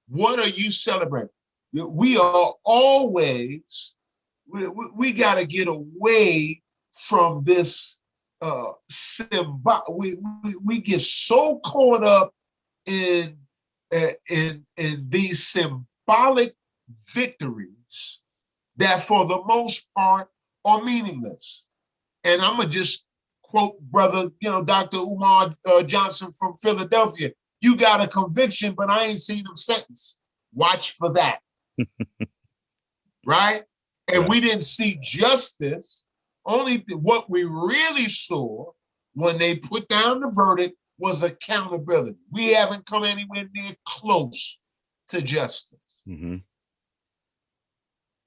What are you celebrating? We are always, we got to get away from this symbol. We get so caught up in these symbolic victories that for the most part, or meaningless. And I'm going to just quote brother, Dr. Umar Johnson from Philadelphia. You got a conviction, but I ain't seen him sentenced. Watch for that. Right? And Right. we didn't see justice. Only what we really saw when they put down the verdict was accountability. We haven't come anywhere near close to justice. Mm-hmm.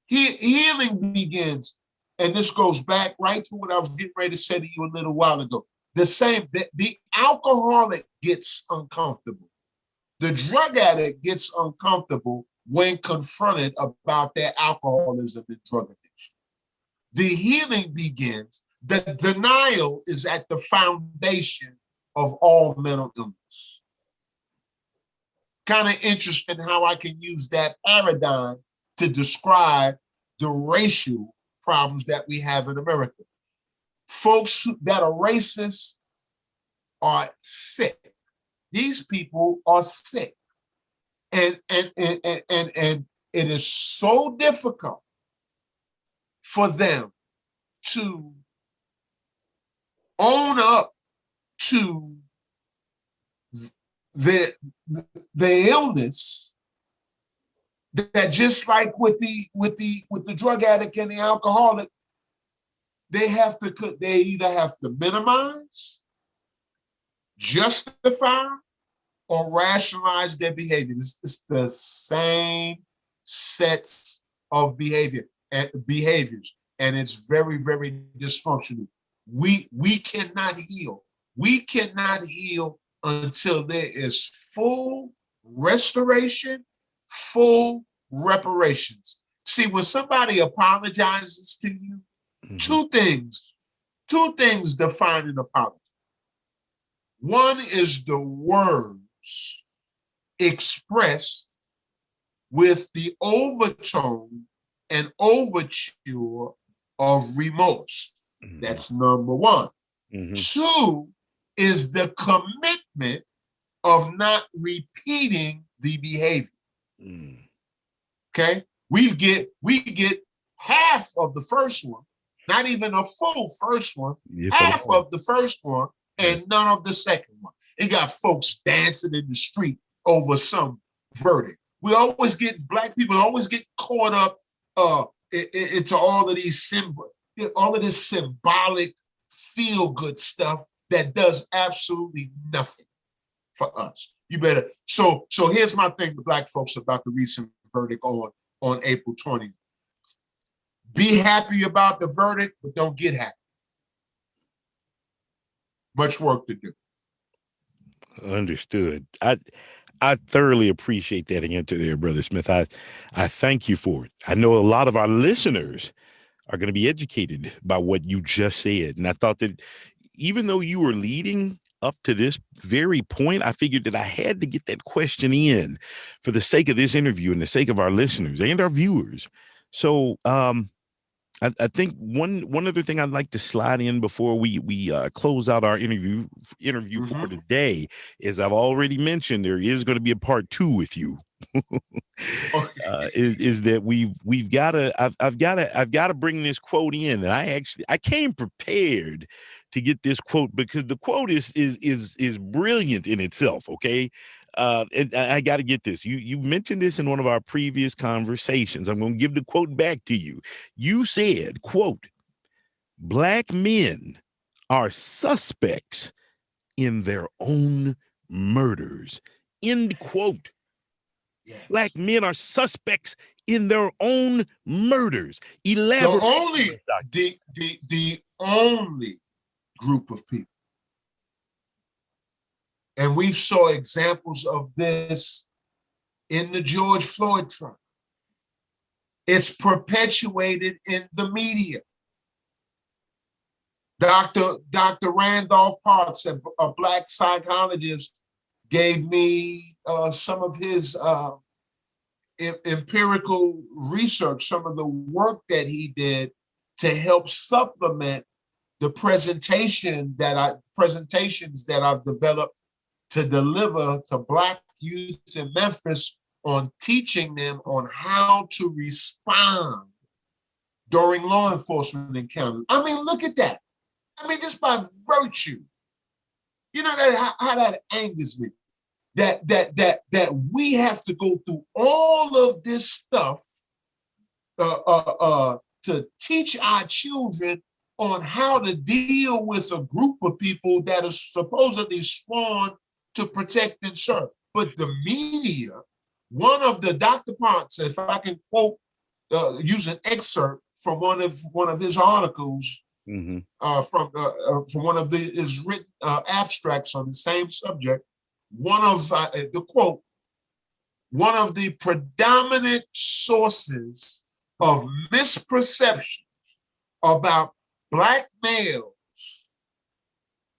Healing begins, and this goes back right to what I was getting ready to say to you a little while ago. The alcoholic gets uncomfortable. The drug addict gets uncomfortable when confronted about their alcoholism and drug addiction. The healing begins. The denial is at the foundation of all mental illness. Kind of interesting how I can use that paradigm to describe the racial problems that we have in America. Folks that are racist are sick. These people are sick. And it is so difficult for them to own up to the illness that, just like with the drug addict and the alcoholic, they either have to minimize, justify, or rationalize their behavior. It's the same sets of behaviors, and it's very, very dysfunctional. We cannot heal. We cannot heal until there is full restoration, full reparations. See, when somebody apologizes to you, mm-hmm. two things define an apology. One is the words expressed with the overtone and overture of remorse. Mm-hmm. That's number one. Mm-hmm. Two is the commitment of not repeating the behavior. Mm. Okay? We get half of the first one, not even a full first one, half of the first one, and none of the second one. It got folks dancing in the street over some verdict. Black people always get caught up into all of these all of this symbolic feel-good stuff that does absolutely nothing for us. You better. So here's my thing to Black folks about the recent verdict on April 20th. Be happy about the verdict, but don't get happy. Much work to do. Understood. I thoroughly appreciate that answer there, Brother Smith. I thank you for it. I know a lot of our listeners are going to be educated by what you just said. And I thought that even though you were leading up to this very point, I figured that I had to get that question in for the sake of this interview and the sake of our listeners and our viewers. So I think one other thing I'd like to slide in before we close out our interview mm-hmm. for today is I've already mentioned there is going to be a part 2 with you. Is that we've got to I've got to bring this quote in, and I came prepared to get this quote because the quote is brilliant in itself. Okay. And I got to get this. You mentioned this in one of our previous conversations. I'm going to give the quote back to you. You said, quote, "Black men are suspects in their own murders." End quote. Yes. Black men are suspects in their own murders. Elaborate. The only group of people. And we saw examples of this in the George Floyd trial. It's perpetuated in the media. Dr. Randolph Parks, a Black psychologist, gave me some of his empirical research, some of the work that he did to help supplement the presentations that I've developed to deliver to Black youth in Memphis on teaching them on how to respond during law enforcement encounters. I mean, look at that. I mean, just by virtue, you know how that angers me. That we have to go through all of this stuff to teach our children on how to deal with a group of people that are supposedly sworn to protect and serve. But the media, one of the Dr. Ponce, if I can quote, use an excerpt from one of his articles, from one of his written abstracts on the same subject, one of the quote, one of the predominant sources of misperceptions about Black males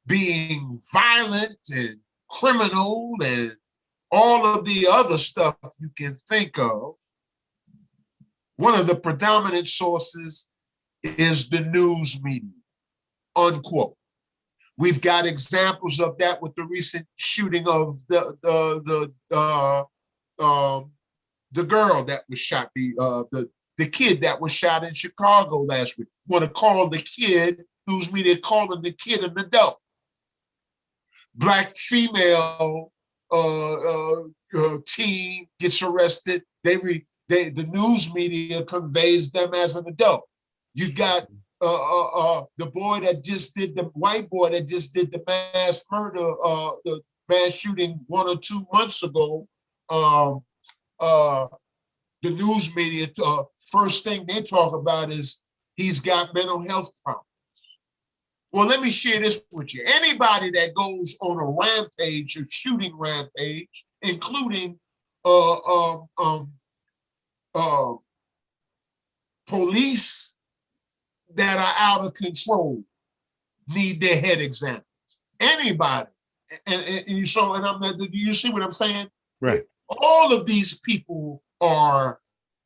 being violent and criminal and all of the other stuff you can think of, one of the predominant sources is the news media, unquote. We've got examples of that with the recent shooting of the girl that was shot, the kid that was shot in Chicago last week. Want to call the kid, news media calling the kid an adult. Black female teen gets arrested. The news media conveys them as an adult. You got the boy that just did the white boy that just did the mass murder, the mass shooting 1 or 2 months ago. The news media, first thing they talk about is he's got mental health problems. Well, let me share this with you. Anybody that goes on a rampage, a shooting rampage, including police that are out of control, need their head examined. Anybody, and you see what I'm saying? Right. All of these people are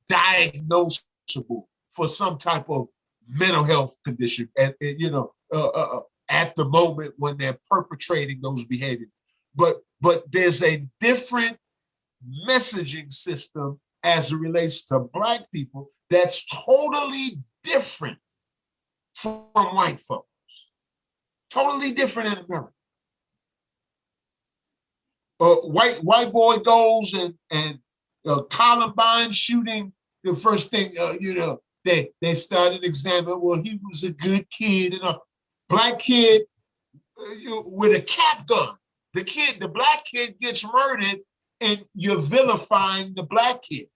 diagnosable for some type of mental health condition, at the moment when they're perpetrating those behaviors. But there's a different messaging system as it relates to Black people that's totally different from white folks. Totally different in America. White boy goes and Columbine shooting. The first thing they started examining. Well, he was a good kid, and a Black kid with a cap gun. The Black kid gets murdered, and you're vilifying the Black kid.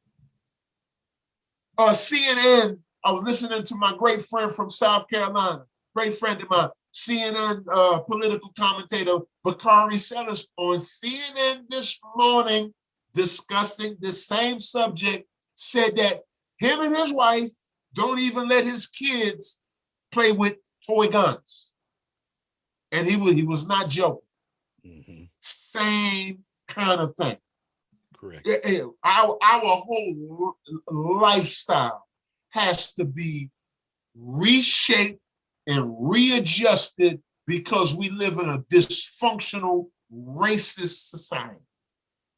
CNN. I was listening to my great friend from South Carolina, great friend of mine, CNN political commentator Bakari Sellers on CNN this morning, discussing the same subject, said that him and his wife don't even let his kids play with toy guns. And he was not joking. Mm-hmm. Same kind of thing. Correct. Our whole lifestyle has to be reshaped and readjusted because we live in a dysfunctional, racist society.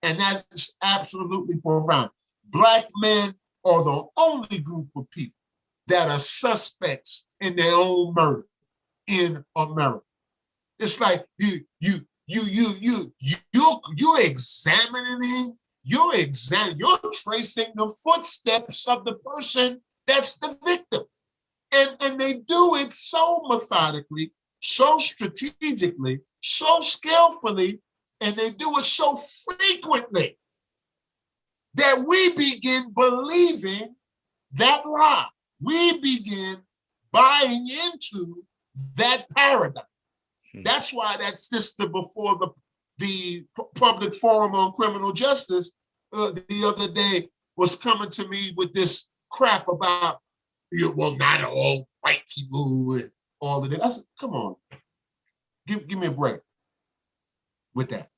And that's absolutely profound. Black men are the only group of people that are suspects in their own murder in America. It's like you're examining, you're tracing the footsteps of the person that's the victim. And they do it so methodically, so strategically, so skillfully, and they do it so frequently that we begin believing that lie. We begin buying into that paradigm. That's why that sister before the Public Forum on Criminal Justice the other day was coming to me with this crap about, not all white people and all of that. I said, come on, give me a break with that.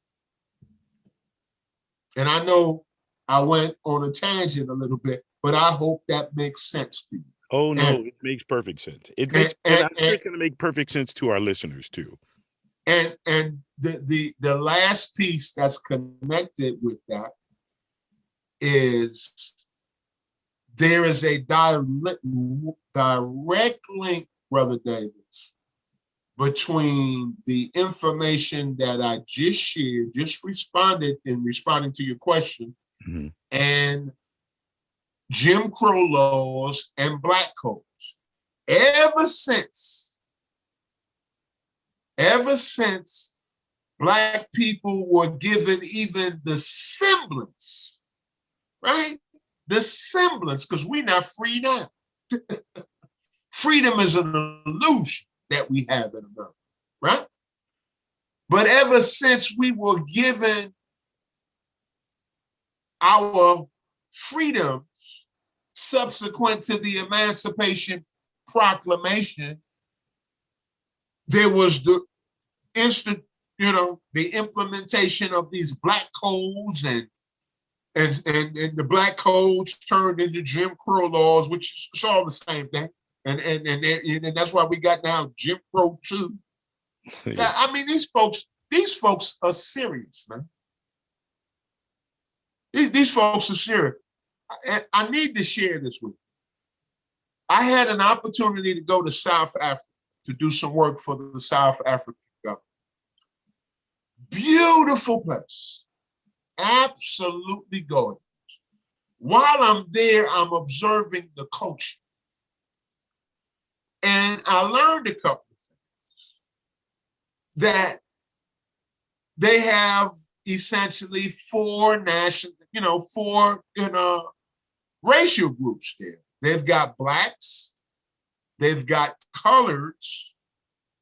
And I know I went on a tangent a little bit, but I hope that makes sense to you. Oh, no, it makes perfect sense. It makes, and I'm sure it's going to make perfect sense to our listeners too. And the last piece that's connected with that is there is a direct link, Brother Davis, between the information that I just shared, just responding to your question, mm-hmm. and Jim Crow laws and black codes. Ever since black people were given even the semblance, right? The semblance, because we're not free now. Freedom is an illusion that we have in America, right? But ever since we were given our freedom subsequent to the Emancipation Proclamation, there was the implementation of these black codes and the black codes turned into Jim Crow laws, which is all the same thing. And that's why we got now Jim Crow 2. Yeah. I mean, these folks are serious, man. These folks are serious. I need to share this with you. I had an opportunity to go to South Africa to do some work for the South African government. Beautiful place. Absolutely gorgeous. While I'm there, I'm observing the culture. And I learned a couple of things. That they have essentially four racial groups there. They've got blacks, they've got coloreds,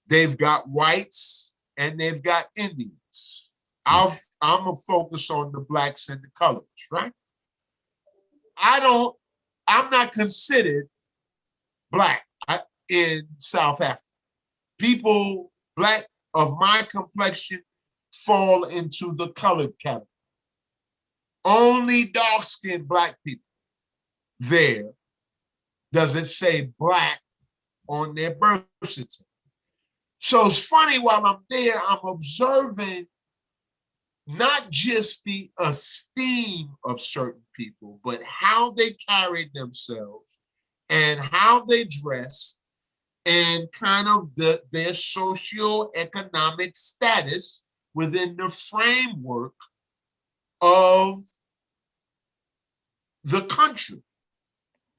they've got whites, and they've got Indians. I'm gonna focus on the blacks and the coloreds, right? I'm not considered black in South Africa. People black of my complexion fall into the colored category. Only dark-skinned black people there does it say black on their birth certificate. So it's funny, while I'm there, I'm observing not just the esteem of certain people, but how they carried themselves and how they dressed and kind of their socioeconomic status within the framework of the country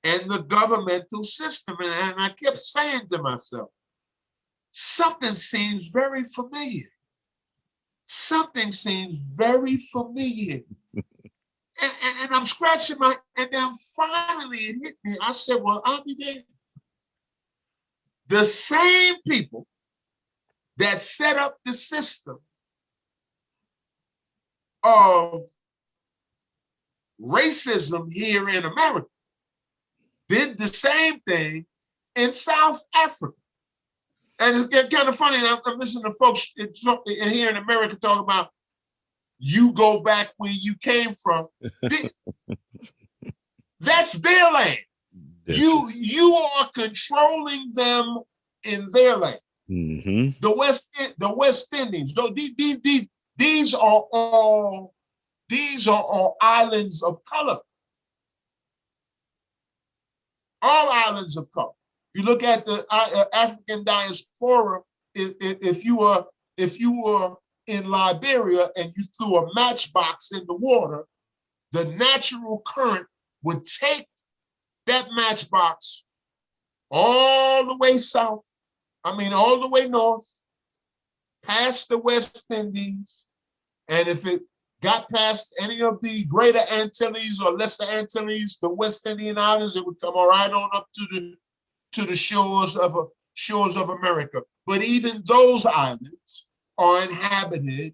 and the governmental system. And I kept saying to myself, something seems very familiar. Something seems very familiar. and I'm scratching and then finally it hit me. I said, well, I'll be there. The same people that set up the system of racism here in America did the same thing in South Africa. And it's kind of funny, I'm listening to folks in here in America talking about, you go back where you came from. That's their land. You are controlling them in their land. Mm-hmm. The West Indies. These are all islands of color. All islands of color. If you look at the African diaspora, if you were in Liberia and you threw a matchbox in the water, the natural current would take that matchbox all the way south, all the way north, past the West Indies. And if it got past any of the Greater Antilles or Lesser Antilles, the West Indian Islands, it would come right on up to the shores of America. But even those islands are inhabited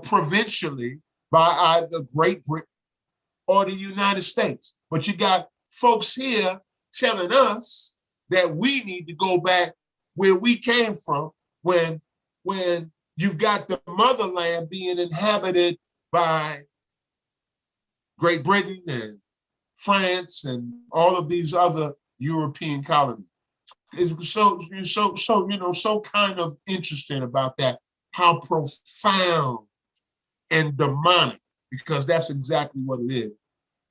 provincially by either Great Britain or the United States. But you got folks here telling us that we need to go back where we came from when you've got the motherland being inhabited by Great Britain and France and all of these other European colonies. It's so kind of interesting about that, how profound and demonic, because that's exactly what it is.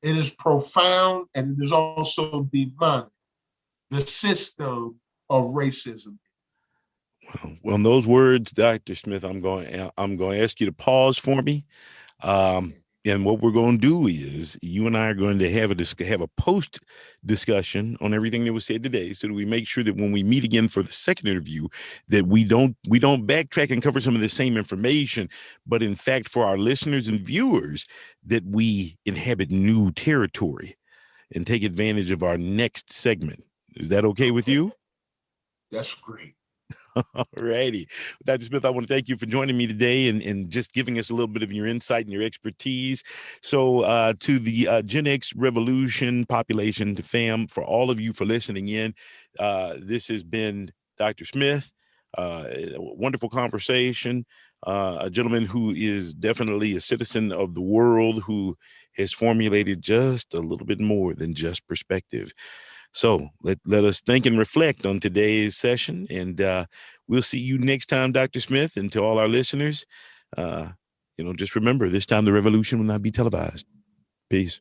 It is profound and it is also demonic, the system of racism. Well, in those words, Dr. Smith, I'm going to ask you to pause for me. And what we're going to do is you and I are going to have a post discussion on everything that was said today, so that we make sure that when we meet again for the second interview, that we don't backtrack and cover some of the same information, but in fact, for our listeners and viewers, that we inhabit new territory and take advantage of our next segment. Is that okay with you? That's great. All righty. Dr. Smith, I want to thank you for joining me today and just giving us a little bit of your insight and your expertise. So to the Gen X Revolution population, to fam, for all of you for listening in, this has been Dr. Smith. A wonderful conversation. A gentleman who is definitely a citizen of the world, who has formulated just a little bit more than just perspective. So let us think and reflect on today's session, and we'll see you next time, Dr. Smith. And to all our listeners, just remember, this time the revolution will not be televised. Peace.